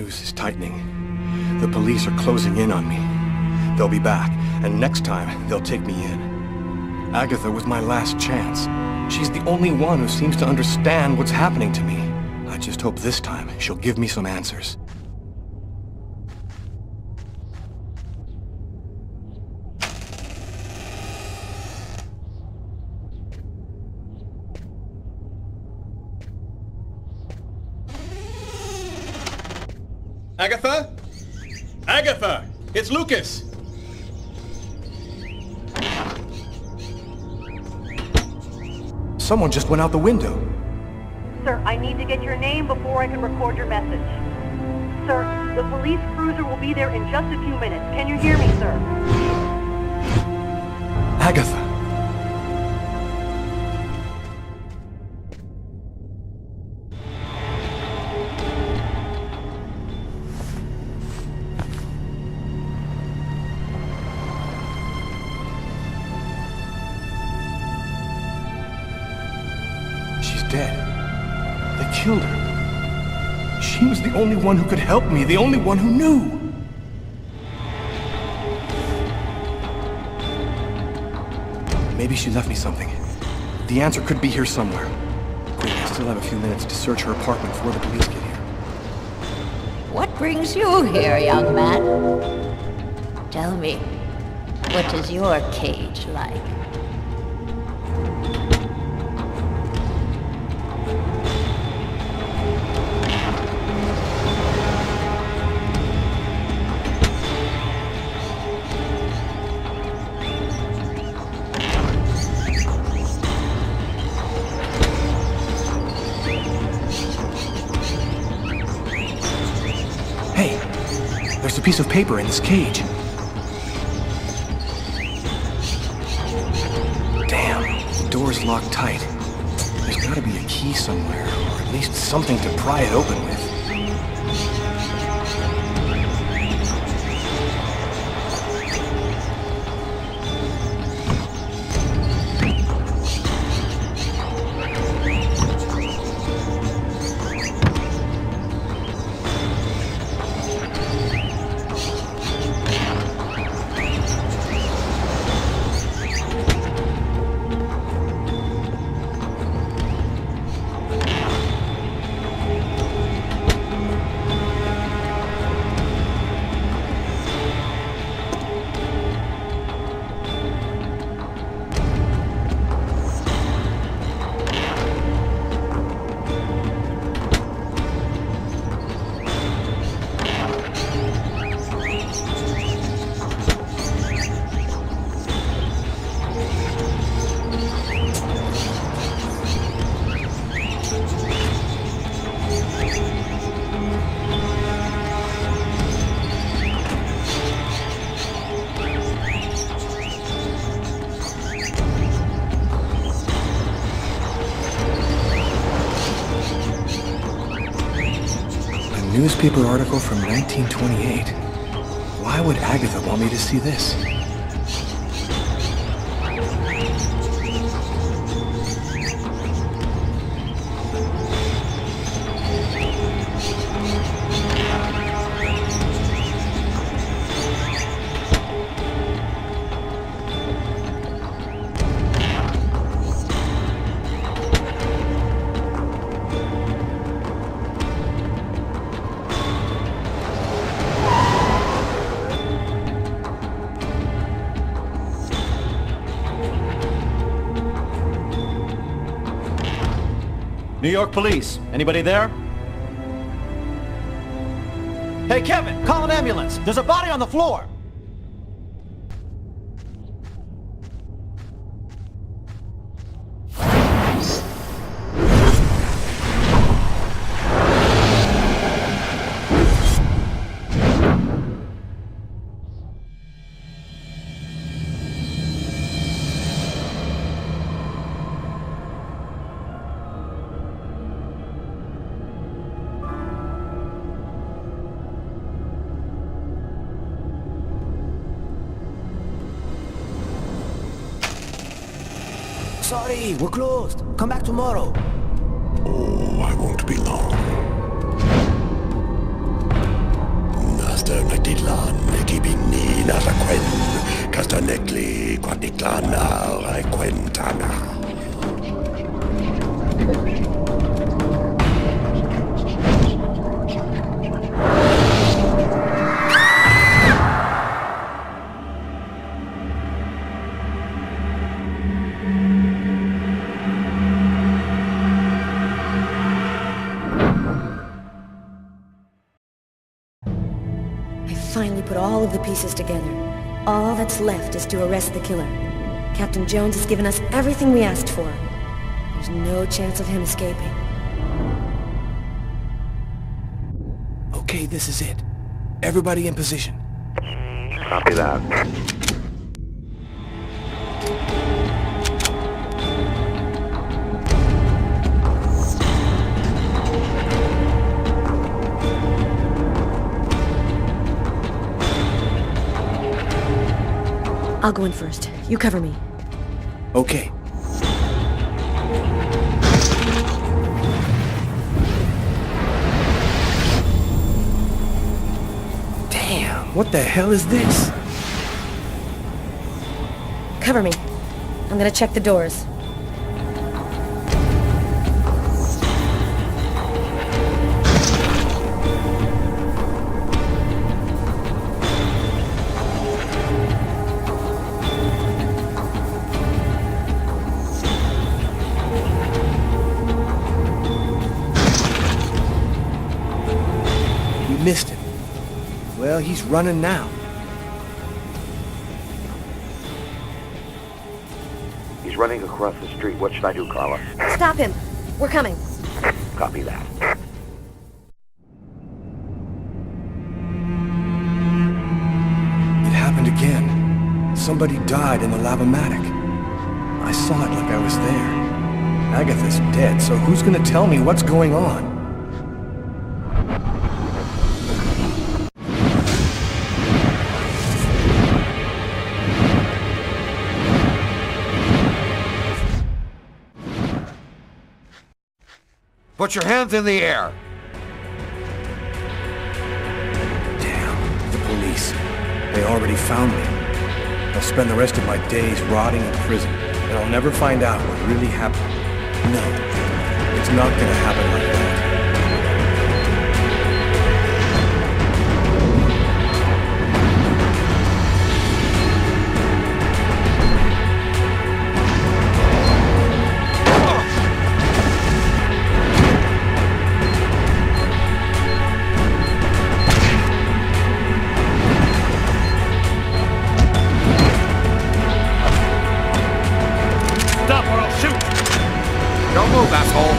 noose is tightening. The police are closing in on me. They'll be back, and next time, they'll take me in. Agatha was my last chance. She's the only one who seems to understand what's happening to me. I just hope this time she'll give me some answers. Agatha? Agatha! It's Lucas! Someone just went out the window. Sir, I need to get your name before I can record your message. Sir, the police cruiser will be there in just a few minutes. Can you hear me, sir? Agatha! Dead. They killed her. She was the only one who could help me, the only one who knew. Maybe she left me something. The answer could be here somewhere. Quick, I still have a few minutes to search her apartment before the police get here. What brings you here, young man? Tell me, what is your cage like? There's a piece of paper in this cage. Damn, the door's locked tight. There's gotta be a key somewhere, or at least something to pry it open with. Newspaper article from 1928. Why would Agatha want me to see this? New York Police, anybody there? Hey, Kevin, call an ambulance. There's a body on the floor. Sorry, we're closed. Come back tomorrow. Oh, I won't be long. nagdilan, gibini narakwen, kastanekli, kwadiklana, raikwentana. Finally put all of the pieces together. All that's left is to arrest the killer. Captain Jones has given us everything we asked for. There's no chance of him escaping. Okay, this is it. Everybody in position. Copy that. I'll go in first. You cover me. Okay. Damn, what the hell is this? Cover me. I'm gonna check the doors. Missed him. Well, he's running now. He's running across the street. What should I do, Carla? Stop him. We're coming. Copy that. It happened again. Somebody died in the lavomatic. I saw it like I was there. Agatha's dead, so who's gonna tell me what's going on? Put your hands in the air! Damn, the police. They already found me. I'll spend the rest of my days rotting in prison, and I'll never find out what really happened. No, it's not gonna happen like that. Don't move, asshole!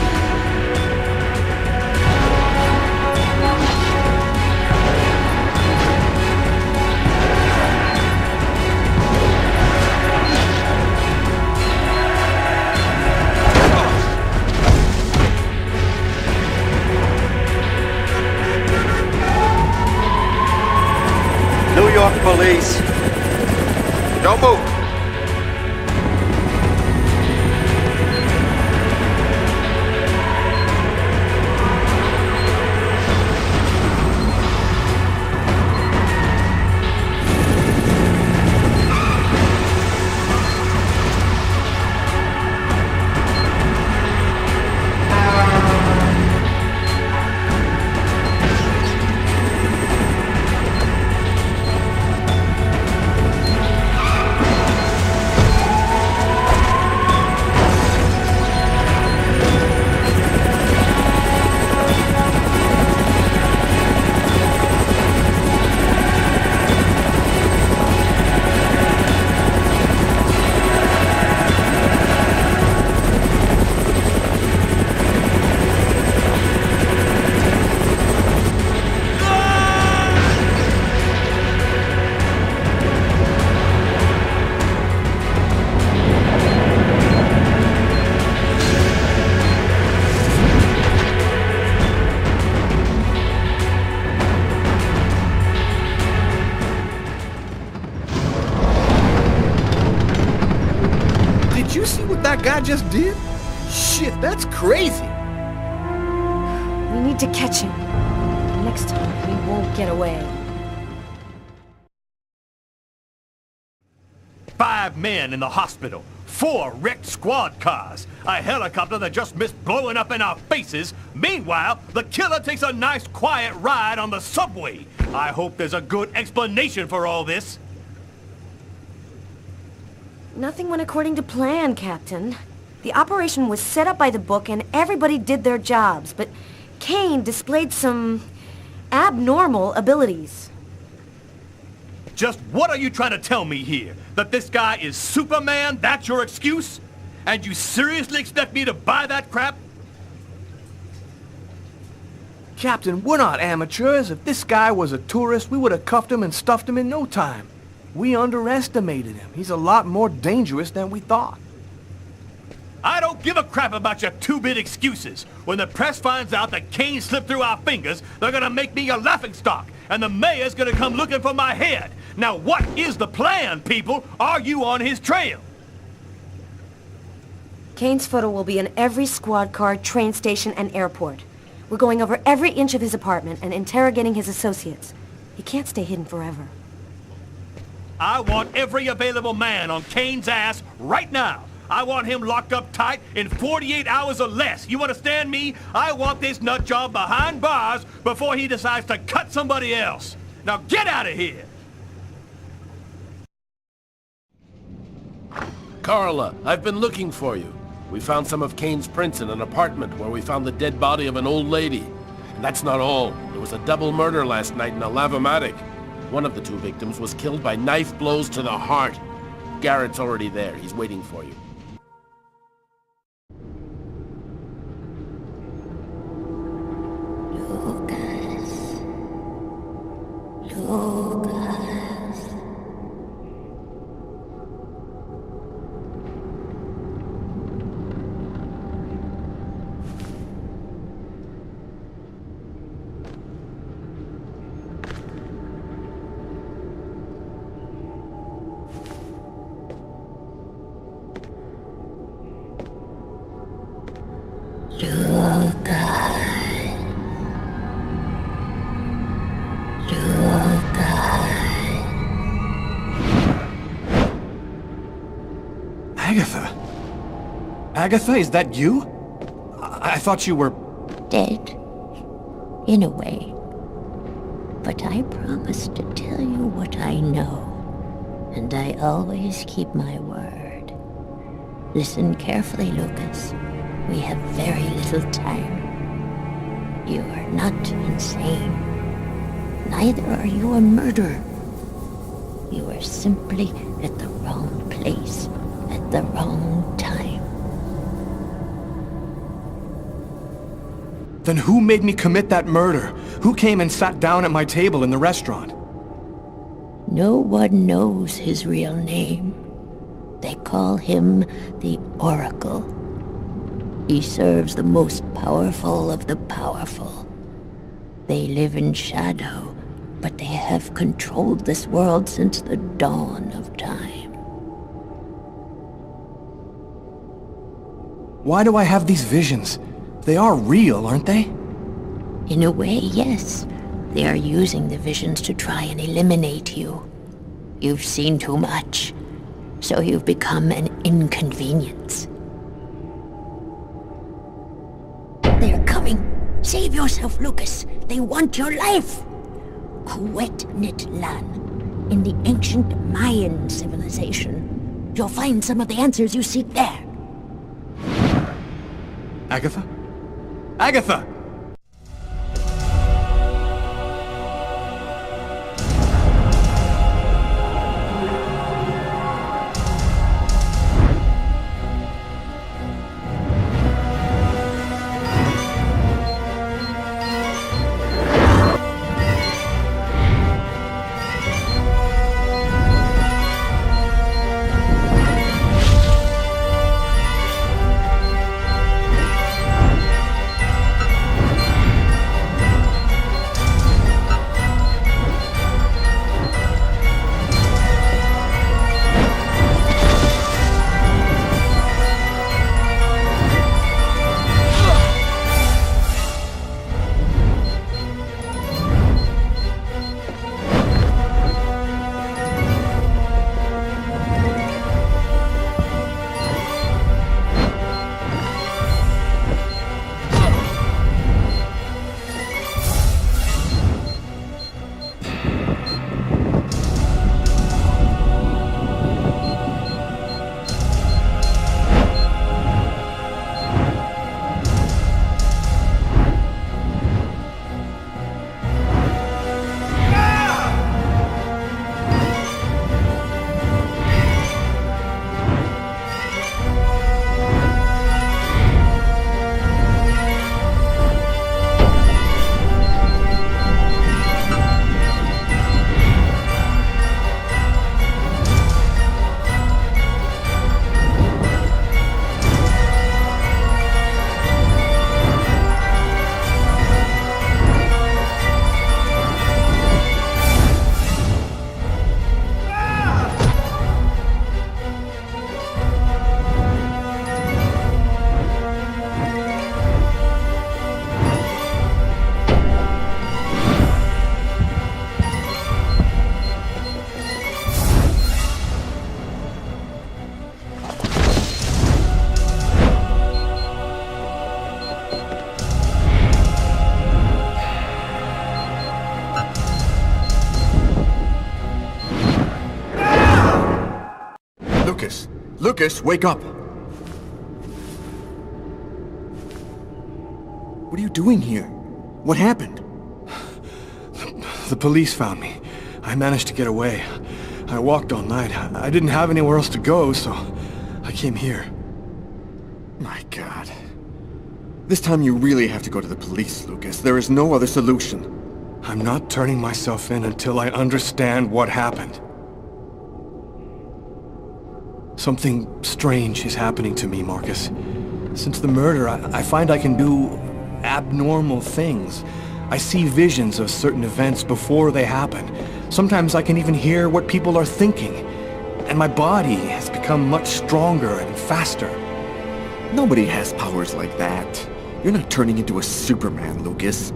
New York police! Don't move! That guy just did? Shit, that's crazy. We need to catch him. Next time, he won't get away. 5 men in the hospital, 4 wrecked squad cars, a helicopter that just missed blowing up in our faces. Meanwhile, the killer takes a nice quiet ride on the subway. I hope there's a good explanation for all this. Nothing went according to plan, Captain. The operation was set up by the book and everybody did their jobs, but Kane displayed some abnormal abilities. Just what are you trying to tell me here? That this guy is Superman? That's your excuse? And you seriously expect me to buy that crap? Captain, we're not amateurs. If this guy was a tourist, we would have cuffed him and stuffed him in no time. We underestimated him. He's a lot more dangerous than we thought. I don't give a crap about your 2-bit excuses. When the press finds out that Kane slipped through our fingers, they're gonna make me a laughingstock, and the mayor's gonna come looking for my head. Now what is the plan, people? Are you on his trail? Kane's photo will be in every squad car, train station, and airport. We're going over every inch of his apartment and interrogating his associates. He can't stay hidden forever. I want every available man on Kane's ass right now. I want him locked up tight in 48 hours or less. You understand me? I want this nut job behind bars before he decides to cut somebody else. Now get out of here! Carla, I've been looking for you. We found some of Kane's prints in an apartment where we found the dead body of an old lady. And that's not all. There was a double murder last night in a lavomatic. One of the 2 victims was killed by knife blows to the heart. Garrett's already there. He's waiting for you. Agatha? Agatha, is that you? I thought you were... Dead. In a way. But I promised to tell you what I know. And I always keep my word. Listen carefully, Lucas. We have very little time. You are not insane. Neither are you a murderer. You are simply at the wrong place, at the wrong time. Then who made me commit that murder? Who came and sat down at my table in the restaurant? No one knows his real name. They call him the Oracle. He serves the most powerful of the powerful. They live in shadow, but they have controlled this world since the dawn of time. Why do I have these visions? They are real, aren't they? In a way, yes. They are using the visions to try and eliminate you. You've seen too much, so you've become an inconvenience. They're coming. Save yourself, Lucas. They want your life. Kuwet-Nit-Lan, in the ancient Mayan civilization. You'll find some of the answers you seek there. Agatha? Agatha! Lucas! Lucas, wake up! What are you doing here? What happened? The police found me. I managed to get away. I walked all night. I didn't have anywhere else to go, so I came here. My God. This time you really have to go to the police, Lucas. There is no other solution. I'm not turning myself in until I understand what happened. Something strange is happening to me, Marcus. Since the murder, I find I can do abnormal things. I see visions of certain events before they happen. Sometimes I can even hear what people are thinking. And my body has become much stronger and faster. Nobody has powers like that. You're not turning into a Superman, Lucas.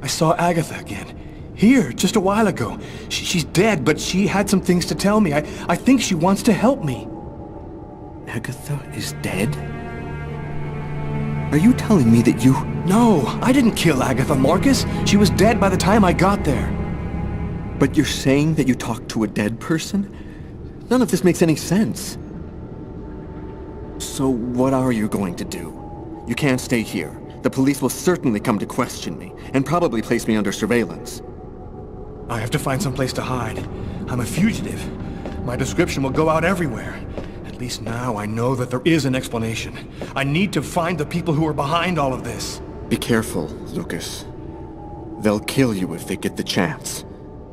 I saw Agatha again. Here, just a while ago. She's dead, but she had some things to tell me. I think she wants to help me. Agatha is dead? Are you telling me that you... No, I didn't kill Agatha, Marcus. She was dead by the time I got there. But you're saying that you talked to a dead person? None of this makes any sense. So what are you going to do? You can't stay here. The police will certainly come to question me, and probably place me under surveillance. I have to find some place to hide. I'm a fugitive. My description will go out everywhere. At least now I know that there is an explanation. I need to find the people who are behind all of this. Be careful, Lucas. They'll kill you if they get the chance.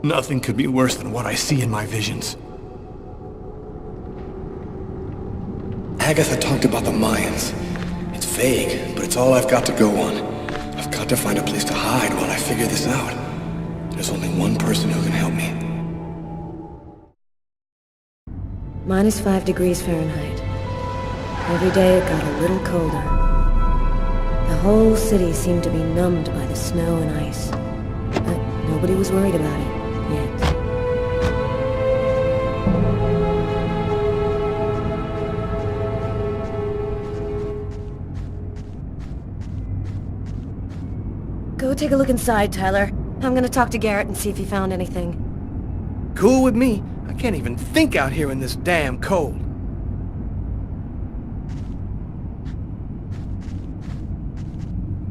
Nothing could be worse than what I see in my visions. Agatha talked about the Mayans. It's vague, but it's all I've got to go on. I've got to find a place to hide while I figure this out. There's only one person who can help me. -5 degrees Fahrenheit. Every day it got a little colder. The whole city seemed to be numbed by the snow and ice. But nobody was worried about it, yet. Go take a look inside, Tyler. I'm gonna talk to Garrett and see if he found anything. Cool with me. I can't even think out here in this damn cold.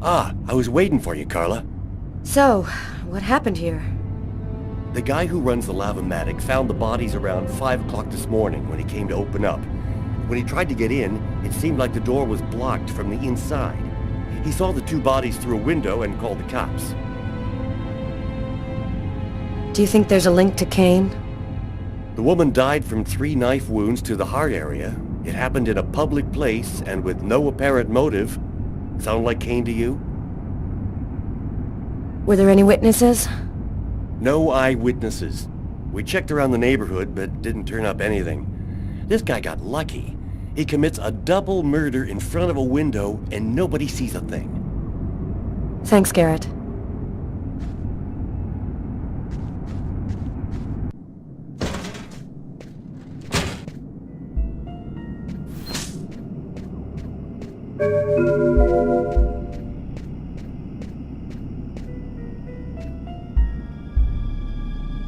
Ah, I was waiting for you, Carla. So, what happened here? The guy who runs the Lavomatic found the bodies around 5 o'clock this morning when he came to open up. When he tried to get in, it seemed like the door was blocked from the inside. He saw the 2 bodies through a window and called the cops. Do you think there's a link to Kane? The woman died from 3 knife wounds to the heart area. It happened in a public place and with no apparent motive. Sound like Kane to you? Were there any witnesses? No eyewitnesses. We checked around the neighborhood, but didn't turn up anything. This guy got lucky. He commits a double murder in front of a window, and nobody sees a thing. Thanks, Garrett.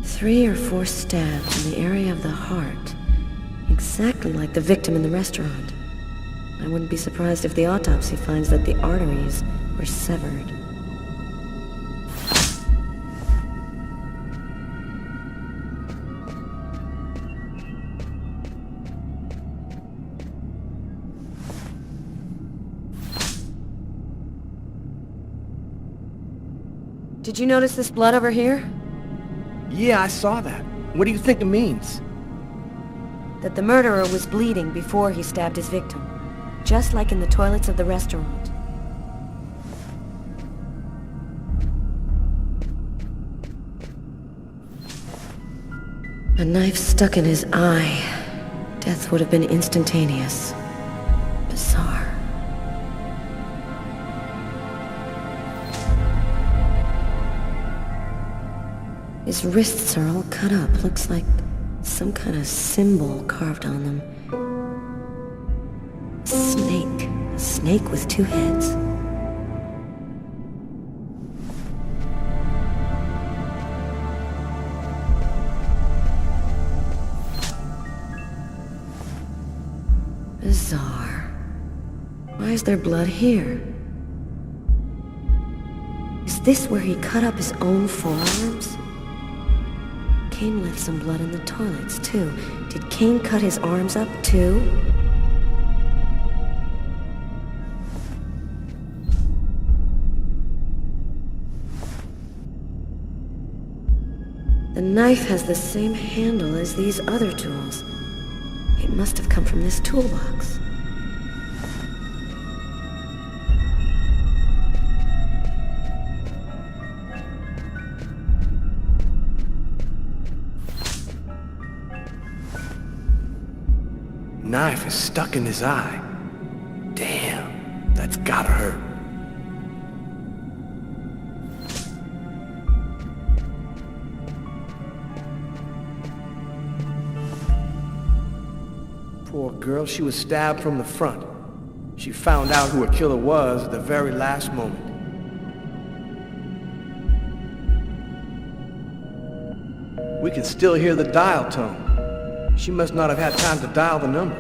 Three or 4 stabs in the area of the heart. Exactly like the victim in the restaurant. I wouldn't be surprised if the autopsy finds that the arteries were severed. Did you notice this blood over here? Yeah, I saw that. What do you think it means? That the murderer was bleeding before he stabbed his victim. Just like in the toilets of the restaurant. A knife stuck in his eye. Death would have been instantaneous. Bizarre. His wrists are all cut up. Looks like some kind of symbol carved on them. Snake. A snake with 2 heads. Bizarre. Why is there blood here? Is this where he cut up his own forearms? Kane left some blood in the toilets, too. Did Kane cut his arms up, too? The knife has the same handle as these other tools. It must have come from this toolbox. Knife is stuck in his eye. Damn, that's gotta hurt. Poor girl, she was stabbed from the front. She found out who her killer was at the very last moment. We can still hear the dial tone. She must not have had time to dial the number.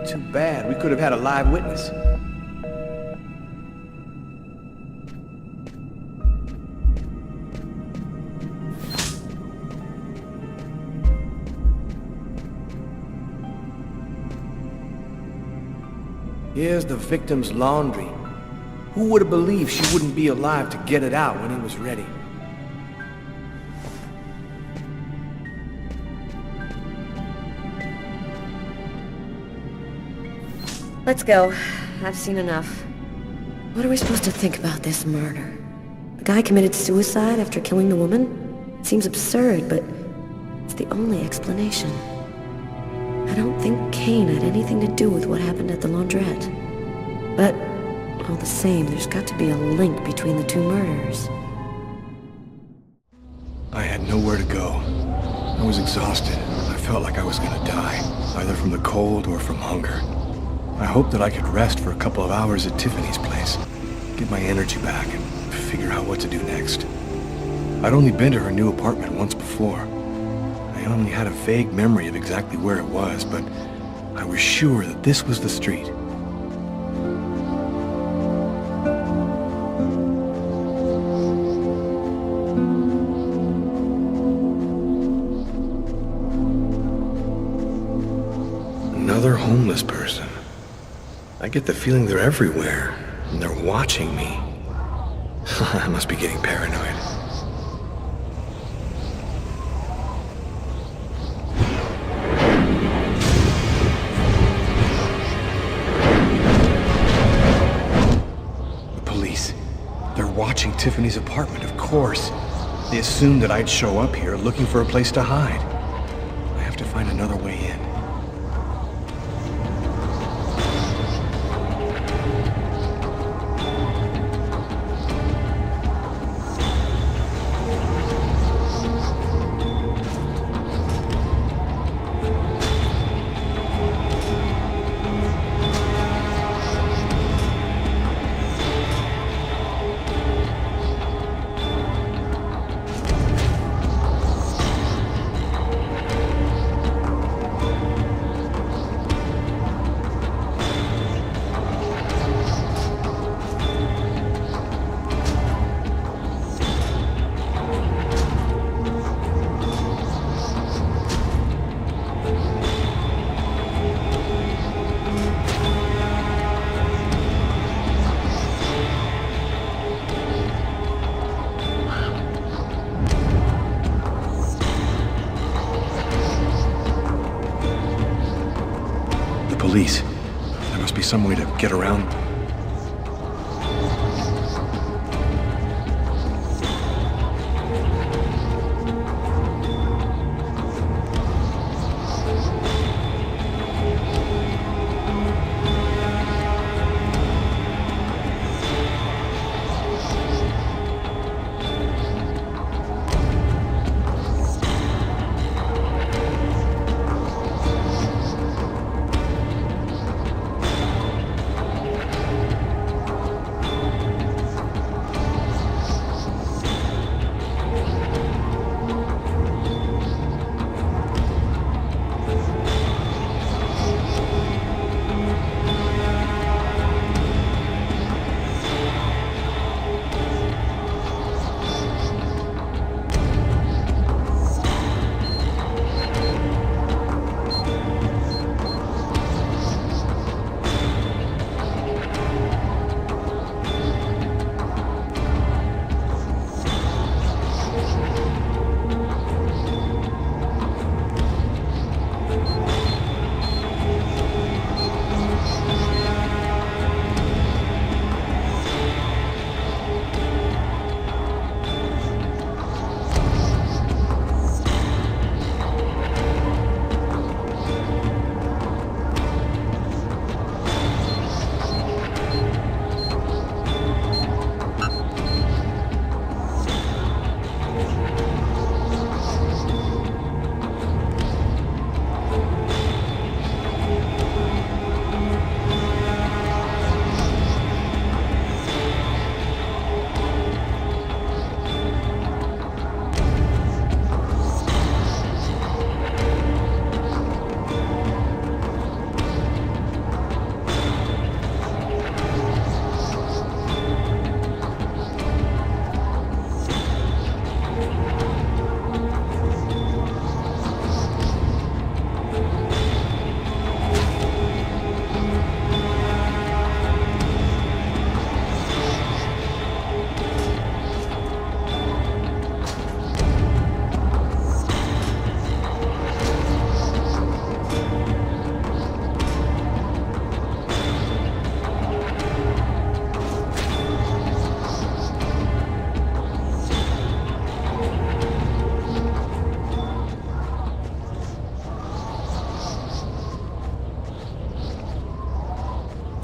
Too bad, we could have had a live witness. Here's the victim's laundry. Who would have believed she wouldn't be alive to get it out when it was ready? Let's go. I've seen enough. What are we supposed to think about this murder? The guy committed suicide after killing the woman? It seems absurd, but it's the only explanation. I don't think Kane had anything to do with what happened at the laundrette. But, all the same, there's got to be a link between the two murders. I had nowhere to go. I was exhausted. I felt like I was gonna die, either from the cold or from hunger. I hoped that I could rest for a couple of hours at Tiffany's place, get my energy back, and figure out what to do next. I'd only been to her new apartment once before. I only had a vague memory of exactly where it was, but I was sure that this was the street. Another homeless person. I get the feeling they're everywhere, and they're watching me. I must be getting paranoid. The police. They're watching Tiffany's apartment, of course. They assumed that I'd show up here looking for a place to hide. I have to find another way in. Police. There must be some way to get around.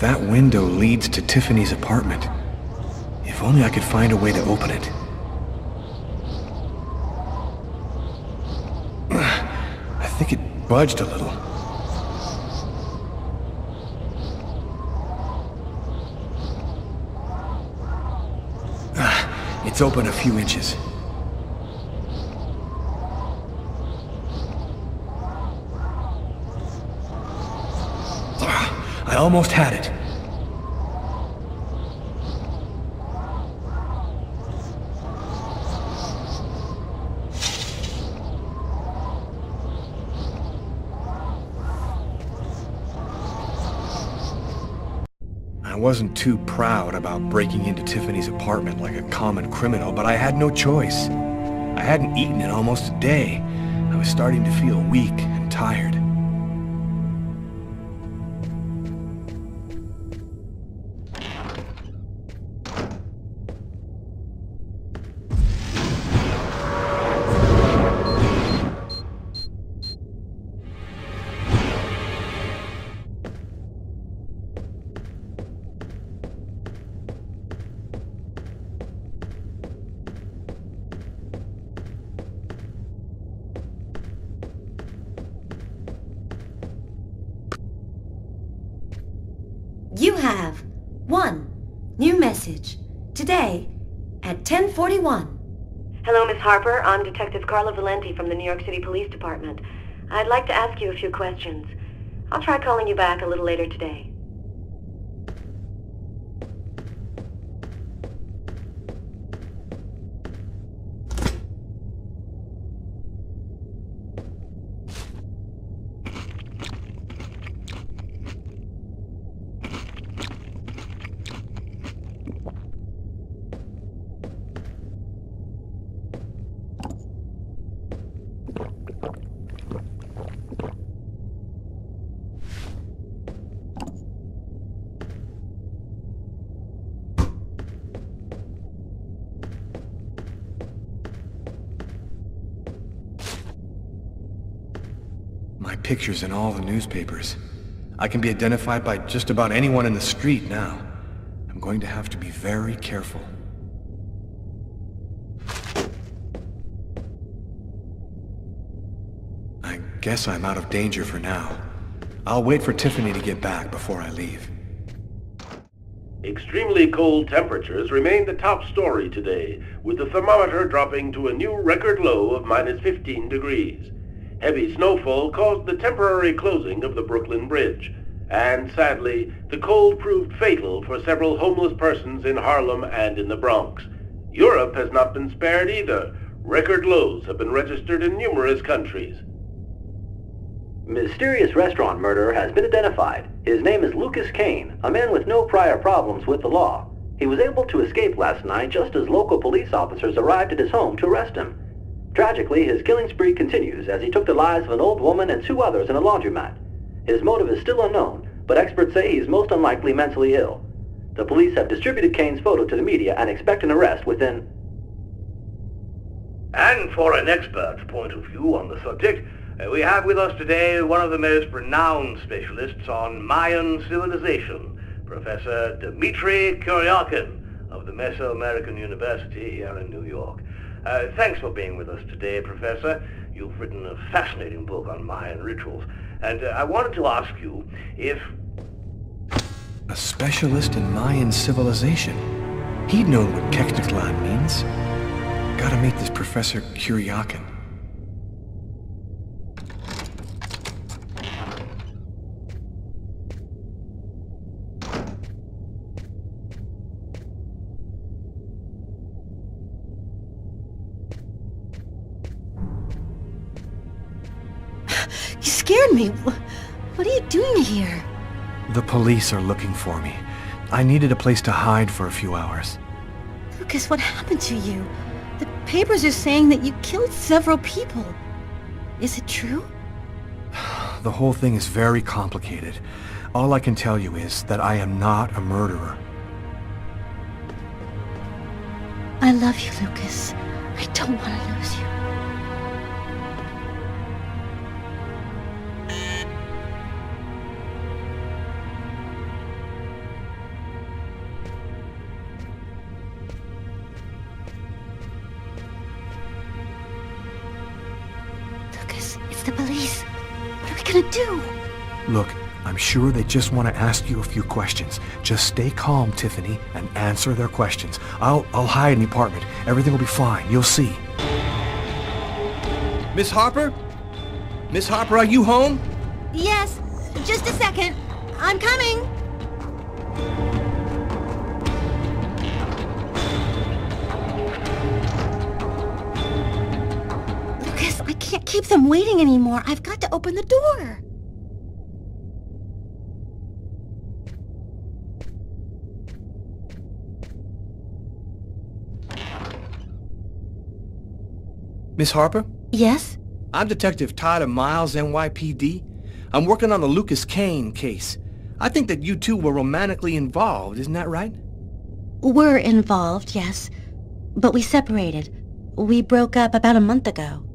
That window leads to Tiffany's apartment. If only I could find a way to open it. I think it budged a little. It's open a few inches. I almost had it. I wasn't too proud about breaking into Tiffany's apartment like a common criminal, but I had no choice. I hadn't eaten in almost a day. I was starting to feel weak and tired. You have one new message today at 10:41. Hello, Miss Harper. I'm Detective Carla Valenti from the New York City Police Department. I'd like to ask you a few questions. I'll try calling you back a little later today. My picture's in all the newspapers. I can be identified by just about anyone in the street now. I'm going to have to be very careful. I guess I'm out of danger for now. I'll wait for Tiffany to get back before I leave. Extremely cold temperatures remain the top story today, with the thermometer dropping to a new record low of -15 degrees. Heavy snowfall caused the temporary closing of the Brooklyn Bridge, and sadly, the cold proved fatal for several homeless persons in Harlem and in the Bronx. Europe has not been spared either. Record lows have been registered in numerous countries. Mysterious restaurant murderer has been identified. His name is Lucas Kane, a man with no prior problems with the law. He was able to escape last night just as local police officers arrived at his home to arrest him. Tragically, his killing spree continues as he took the lives of an old woman and 2 others in a laundromat. His motive is still unknown, but experts say he's most unlikely mentally ill. The police have distributed Kane's photo to the media and expect an arrest within... And for an expert's point of view on the subject, we have with us today one of the most renowned specialists on Mayan civilization, Professor Dmitry Kuryakin of the Mesoamerican University here in New York. Thanks for being with us today, Professor. You've written a fascinating book on Mayan rituals, and I wanted to ask you if... A specialist in Mayan civilization? He'd know what Kekniklan means. Gotta meet this Professor Kuryakin. You scared me. What are you doing here? The police are looking for me. I needed a place to hide for a few hours. Lucas, what happened to you? The papers are saying that you killed several people. Is it true? The whole thing is very complicated. All I can tell you is that I am not a murderer. I love you, Lucas. I don't want to lose you. gonna do? Look, I'm sure they just want to ask you a few questions. Just stay calm, Tiffany, and answer their questions. I'll hide in the apartment. Everything will be fine. You'll see. Miss Harper? Miss Harper, are you home? Yes, just a second. I'm coming. Lucas, I can't keep them waiting anymore. I've got to open the door. Miss Harper? Yes? I'm Detective Tyler Miles, NYPD. I'm working on the Lucas Kane case. I think that you two were romantically involved, isn't that right? We're involved, yes. But we separated. We broke up about a month ago.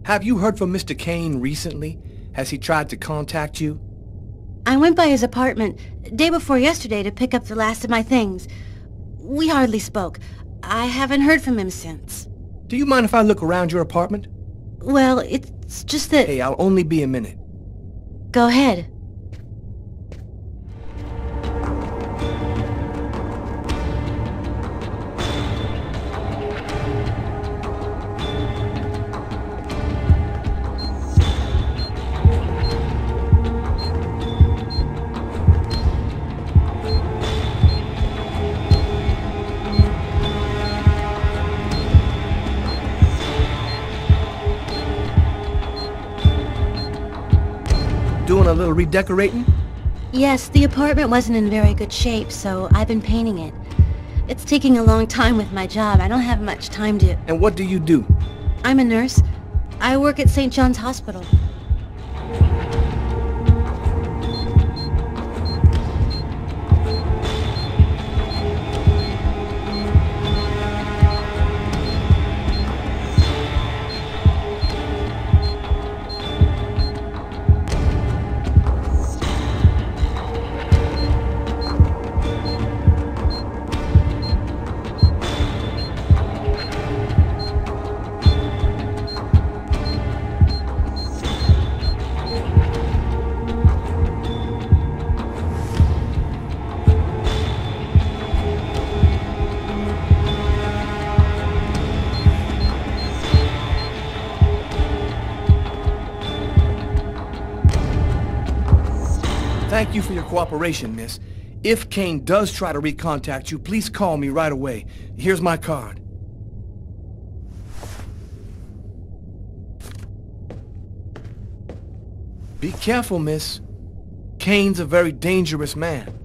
Have you heard from Mr. Kane recently? Has he tried to contact you? I went by his apartment day before yesterday to pick up the last of my things. We hardly spoke. I haven't heard from him since. Do you mind if I look around your apartment? Well, it's just that... Hey, I'll only be a minute. Go ahead. Doing a little redecorating? Yes, the apartment wasn't in very good shape, so I've been painting it. It's taking a long time with my job. I don't have much time to... And what do you do? I'm a nurse. I work at St. John's Hospital. Thank you for your cooperation, miss. If Kane does try to recontact you, please call me right away. Here's my card. Be careful, miss. Kane's a very dangerous man.